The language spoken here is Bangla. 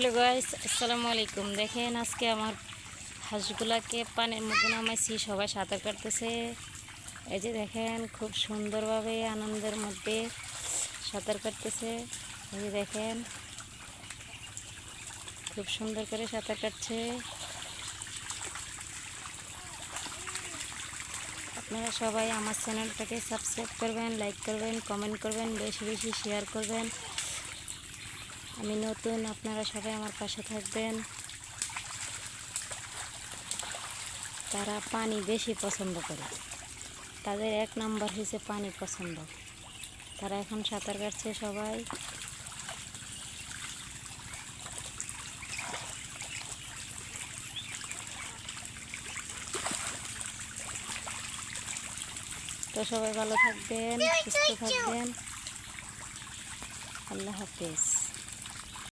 হ্যালো গাইস, আসসালামু আলাইকুম। দেখেন আজকে আমার হাঁসগুলাকে পানির মধ্যে নামাইছি, সবাই সাঁতার কাটতেছে। এই যে দেখেন খুব সুন্দরভাবে আনন্দের মধ্যে সাঁতার কাটতেছে। এই যে দেখেন খুব সুন্দর করে সাঁতার কাটছে। আপনারা সবাই আমার চ্যানেলটাকে সাবস্ক্রাইব করবেন, লাইক করবেন, কমেন্ট করবেন, বেশি বেশি শেয়ার করবেন। আমি নতুন, আপনারা সবাই আমার পাশে থাকবেন। তারা পানি বেশি পছন্দ করে, তাদের এক নাম্বার হয়েছে পানি পছন্দ। তারা এখন সাঁতার কাটছে সবাই। তো সবাই ভালো থাকবেন, সুস্থ থাকবেন। আল্লাহ হাফেজ।